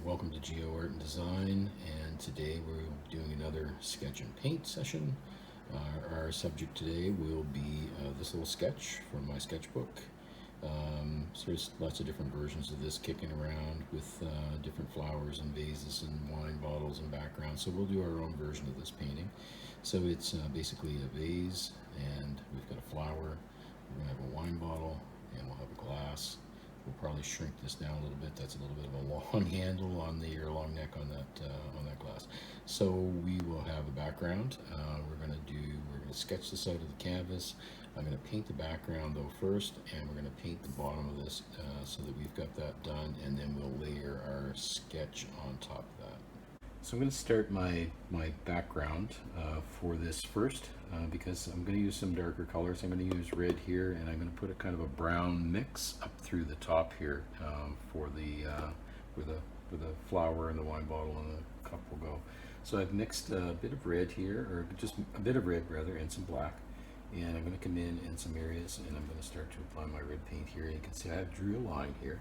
Welcome to GEO Art Design, and today we're doing another sketch and paint session. Our subject today will be this little sketch from my sketchbook. So there's lots of different versions of this kicking around with different flowers and vases and wine bottles and backgrounds. So we'll do our own version of this painting. So it's basically a vase, and we've got a flower, we're going to have a wine bottle, and we'll have a glass. We'll probably shrink this down a little bit. That's a little bit of a long handle on the, or long neck on that glass. So we will have a background. We're going to sketch the side of the canvas. I'm going to paint the background though first, and we're going to paint the bottom of this so that we've got that done, and then we'll layer our sketch on top of that. So I'm going to start my background for this first because I'm going to use some darker colors. I'm going to use red here, and I'm going to put a kind of a brown mix up through the top here for the where the flower and the wine bottle and the cup will go. So I've mixed a bit of red here, or just a bit of red rather, and some black. And I'm going to come in some areas, and I'm going to start to apply my red paint here. You can see I have drew a line here.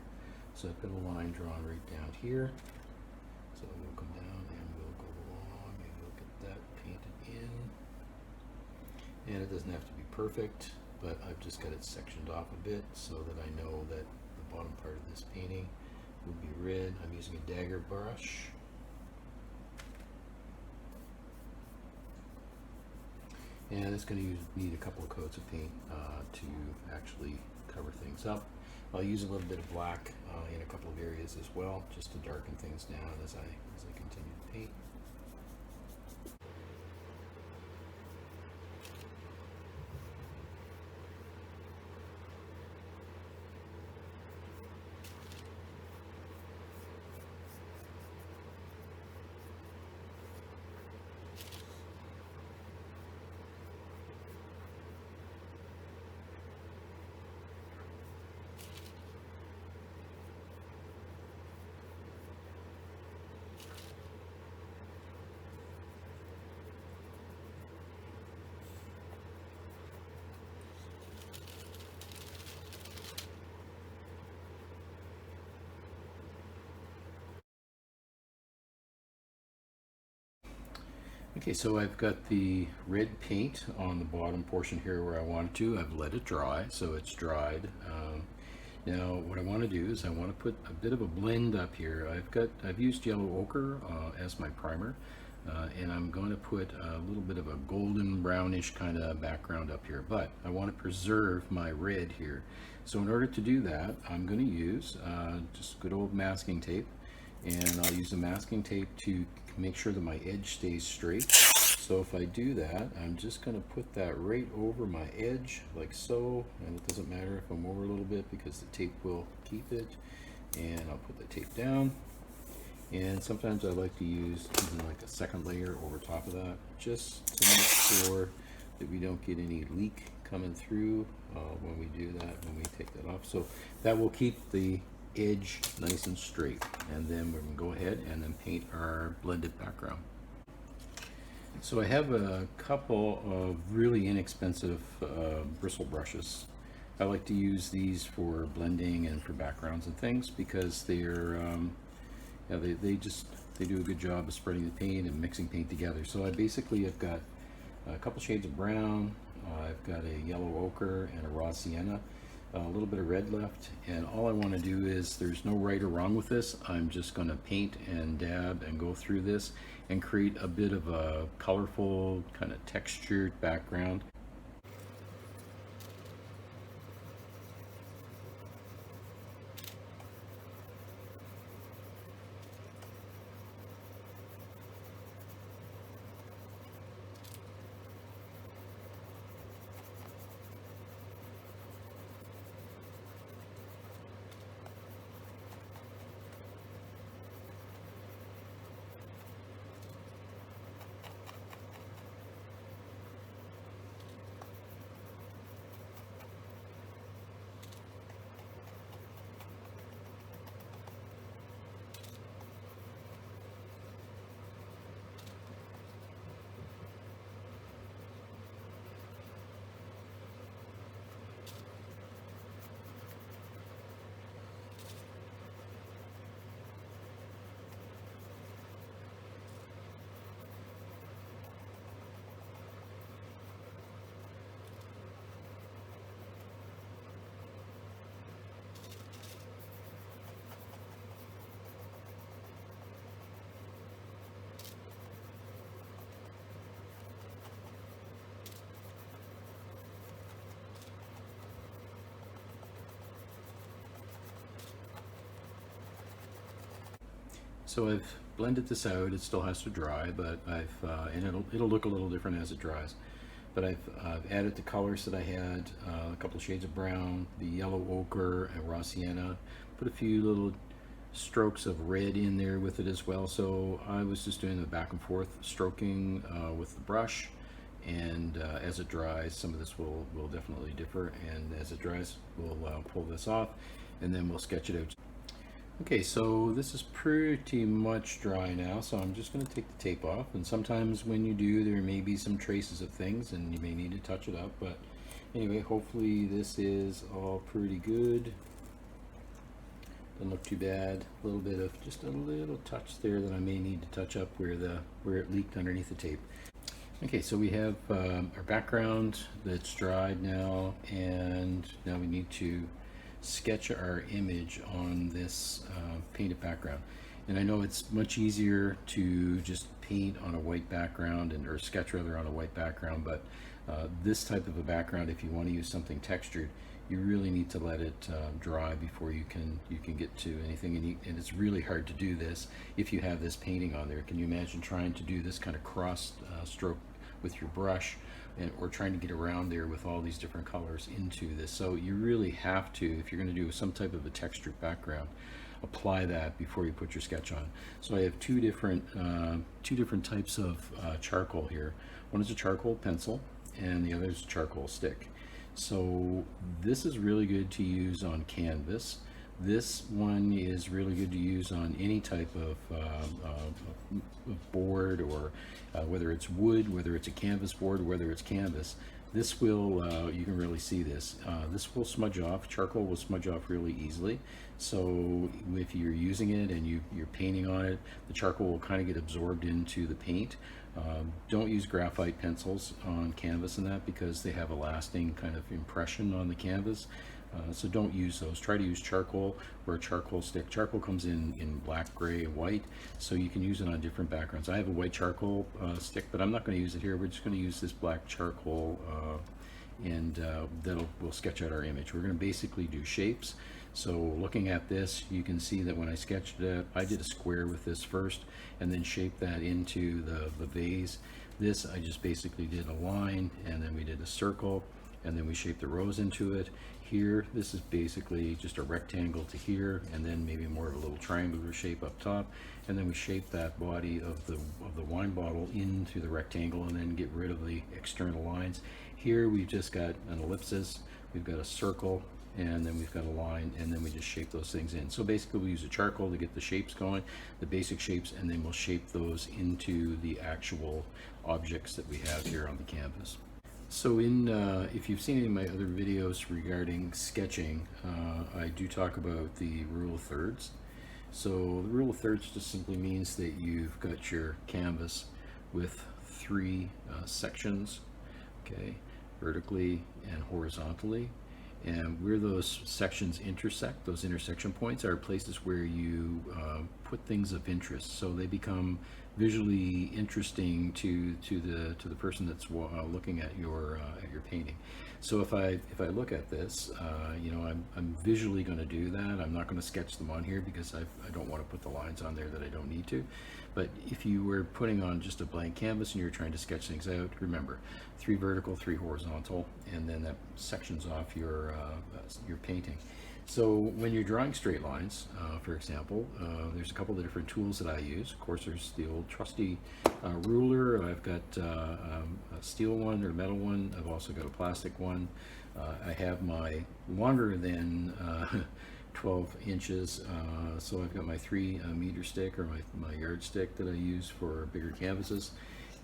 So I've got a line drawn right down here. So we'll come down and we'll go along and we'll get that painted in. And it doesn't have to be perfect, but I've just got it sectioned off a bit so that I know that the bottom part of this painting will be red. I'm using a dagger brush. And it's going to need a couple of coats of paint to actually cover things up. I'll use a little bit of black in a couple of areas as well, just to darken things down as I continue to paint. Okay, so I've got the red paint on the bottom portion here where I want to. I've let it dry, so it's dried. Now what I want to do is I want to put a bit of a blend up here. I've used yellow ochre as my primer, and I'm going to put a little bit of a golden brownish kind of background up here, but I want to preserve my red here. So in order to do that, I'm going to use just good old masking tape, and I'll use the masking tape to make sure that my edge stays straight. So if I do that, I'm just going to put that right over my edge like so, and it doesn't matter if I'm over a little bit because the tape will keep it. And I'll put the tape down, and sometimes I like to use even like a second layer over top of that, just to make sure that we don't get any leak coming through when we do that, when we take that off. So that will keep the edge nice and straight, and then we're going to go ahead and then paint our blended background. So I have a couple of really inexpensive bristle brushes. I like to use these for blending and for backgrounds and things because they're they do a good job of spreading the paint and mixing paint together. So I've got a couple shades of brown, I've got a yellow ochre and a raw sienna, a little bit of red left, and all I want to do is, there's no right or wrong with this. I'm just going to paint and dab and go through this and create a bit of a colorful kind of textured background. So I've blended this out. It still has to dry, but and it'll look a little different as it dries. But I've added the colors that I had, a couple of shades of brown, the yellow ochre and raw sienna, put a few little strokes of red in there with it as well. So I was just doing the back and forth stroking with the brush, and as it dries, some of this will definitely differ, and as it dries, we'll pull this off and then we'll sketch it out. Okay, so this is pretty much dry now, so I'm just going to take the tape off, and sometimes when you do, there may be some traces of things and you may need to touch it up, but anyway, hopefully this is all pretty good. Doesn't look too bad. A little bit of just a little touch there that I may need to touch up where it leaked underneath the tape. Okay, so we have our background that's dried now, and now we need to sketch our image on this painted background. And I know it's much easier to just paint on a white background, or sketch rather on a white background, but this type of a background, if you want to use something textured, you really need to let it dry before you can get to anything, and it's really hard to do this if you have this painting on there. Can you imagine trying to do this kind of cross stroke with your brush, or trying to get around there with all these different colors into this? So you really have to, if you're going to do some type of a textured background, apply that before you put your sketch on. So I have two different types of charcoal here. One is a charcoal pencil and the other is a charcoal stick. So this is really good to use on canvas. This one is really good to use on any type of board, or whether it's wood, whether it's a canvas board, or whether it's canvas. This will, you can really see this. This will smudge off. Charcoal will smudge off really easily. So if you're using it and you're painting on it, the charcoal will kind of get absorbed into the paint. Don't use graphite pencils on canvas and that, because they have a lasting kind of impression on the canvas. So don't use those. Try to use charcoal or a charcoal stick. Charcoal comes in black, gray, and white, so you can use it on different backgrounds. I have a white charcoal stick, but I'm not going to use it here. We're just going to use this black charcoal, and we'll sketch out our image. We're going to basically do shapes. So looking at this, you can see that when I sketched it, I did a square with this first, and then shaped that into the vase. This, I just basically did a line, and then we did a circle, and then we shaped the rose into it. Here, this is basically just a rectangle to here, and then maybe more of a little triangular shape up top, and then we shape that body of the wine bottle into the rectangle, and then get rid of the external lines. Here we've just got an ellipsis, we've got a circle, and then we've got a line, and then we just shape those things in. So basically we use a charcoal to get the shapes going, the basic shapes, and then we'll shape those into the actual objects that we have here on the canvas. So if you've seen any of my other videos regarding sketching, I do talk about the rule of thirds. So the rule of thirds just simply means that you've got your canvas with three sections, okay, vertically and horizontally. And where those sections intersect, those intersection points, are places where you put things of interest, so they become visually interesting to the person that's looking at your painting. So if I look at this, you know, I'm visually going to do that. I'm not going to sketch them on here because I don't want to put the lines on there that I don't need to. But if you were putting on just a blank canvas and you're trying to sketch things out, remember 3 vertical, 3 horizontal, and then that sections off your painting. So when you're drawing straight lines, for example, there's a couple of different tools that I use. Of course, there's the old trusty ruler. I've got a steel one or metal one. I've also got a plastic one. I have my longer than 12 inches, so I've got my 3 meter stick, or my yardstick, that I use for bigger canvases.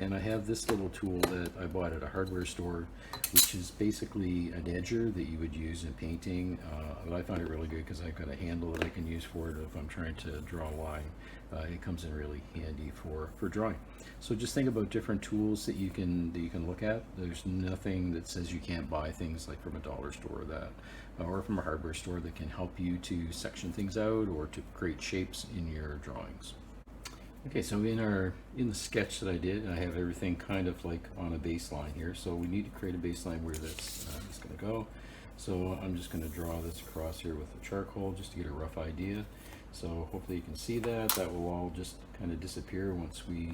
And I have this little tool that I bought at a hardware store, which is basically an edger that you would use in painting. But I find it really good because I've got a handle that I can use for it if I'm trying to draw a line. It comes in really handy for drawing. So just think about different tools that you can look at. There's nothing that says you can't buy things like from a dollar store or from a hardware store that can help you to section things out or to create shapes in your drawings. Okay, so in the sketch that I did, I have everything kind of like on a baseline here. So we need to create a baseline where that's is going to go. So I'm just going to draw this across here with the charcoal just to get a rough idea. So hopefully you can see that. That will all just kind of disappear once we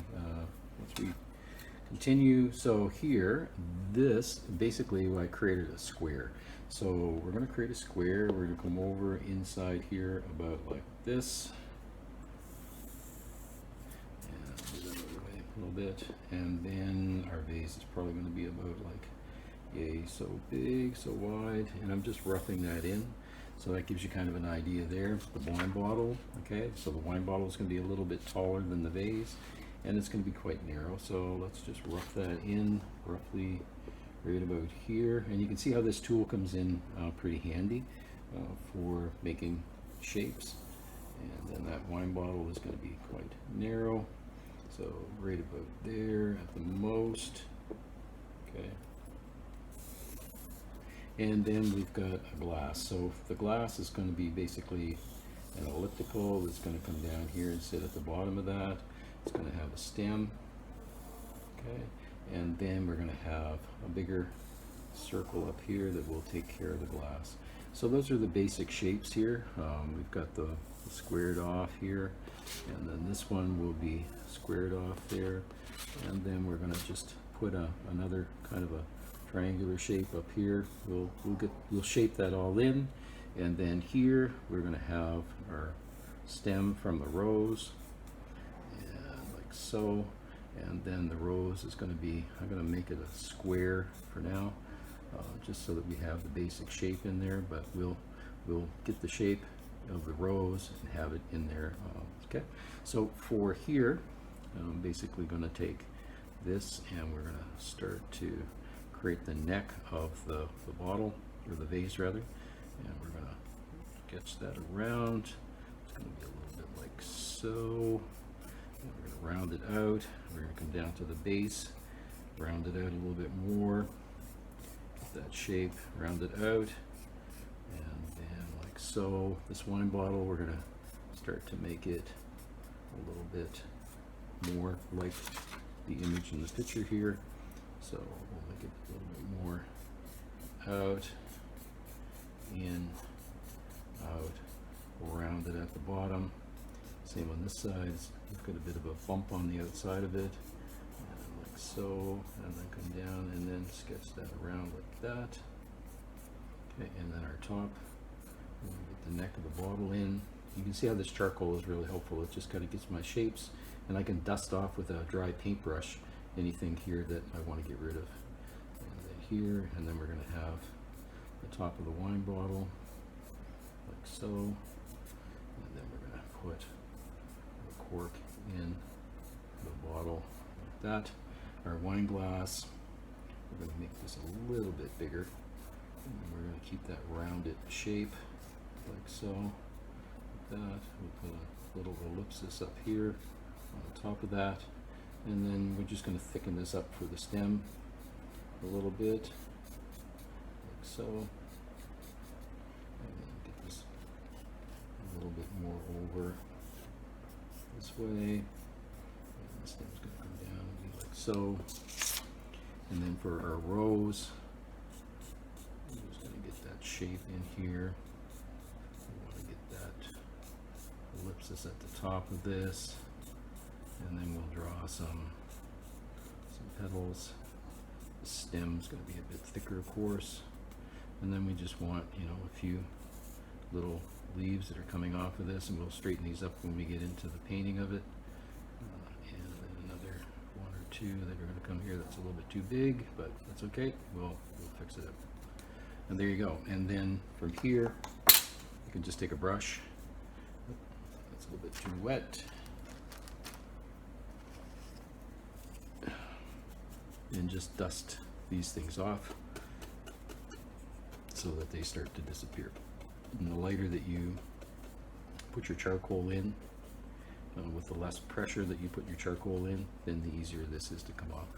continue. So here, this basically I created a square. So we're going to create a square. We're going to come over inside here about like this. And move that other way a little bit. And then our vase is probably going to be about like, yay, so big, so wide. And I'm just roughing that in. So that gives you kind of an idea there. The wine bottle, okay, so the wine bottle is going to be a little bit taller than the vase, and it's going to be quite narrow. So let's just rough that in roughly right about here. And you can see how this tool comes in pretty handy for making shapes. And then that wine bottle is going to be quite narrow. So right about there at the most, okay. And then we've got a glass. So the glass is going to be basically an elliptical that's going to come down here and sit at the bottom of that. It's going to have a stem, okay, and then we're going to have a bigger circle up here that will take care of the glass. So those are the basic shapes here. We've got the squared off here, and then this one will be squared off there, and then we're going to just put another kind of a triangular shape up here. We'll shape that all in, and then here we're going to have our stem from the rose, and like so. And then the rose is going to be, I'm going to make it a square for now, just so that we have the basic shape in there. But we'll get the shape of the rose and have it in there. Okay. So for here, I'm basically going to take this, and we're going to start to create the neck of the bottle, or the vase rather, and we're going to sketch that around. It's going to be a little bit like so. And we're going to round it out. We're going to come down to the base, round it out a little bit more, get that shape, round it out, and then like so. This wine bottle, we're going to start to make it a little bit more like the image in the picture here. So we'll make it a little bit more out, in, out, round it at the bottom. Same on this side. We've got a bit of a bump on the outside of it, and like so, and then come down and then sketch that around like that. Okay, and then our top, we'll get the neck of the bottle in. You can see how this charcoal is really helpful. It just kind of gets my shapes, and I can dust off with a dry paintbrush anything here that I want to get rid of. And then here, and then we're going to have the top of the wine bottle like so, and then we're going to put the cork in the bottle like that. Our wine glass, we're going to make this a little bit bigger, and then we're going to keep that rounded shape like so, like that. We'll put a little ellipsis up here on top of that. And then we're just going to thicken this up for the stem a little bit, like so. And then get this a little bit more over this way. And the stem's going to come down and be like so. And then for our rose, we're just going to get that shape in here. We want to get that ellipsis at the top of this. And then we'll draw some petals. The stem's going to be a bit thicker, of course. And then we just want, you know, a few little leaves that are coming off of this, and we'll straighten these up when we get into the painting of it. And then another one or two that are going to come here. That's a little bit too big, but that's okay. We'll fix it up. And there you go. And then from here, you can just take a brush. That's a little bit too wet. And just dust these things off so that they start to disappear. And the lighter that you put your charcoal in, with the less pressure that you put your charcoal in, then the easier this is to come off.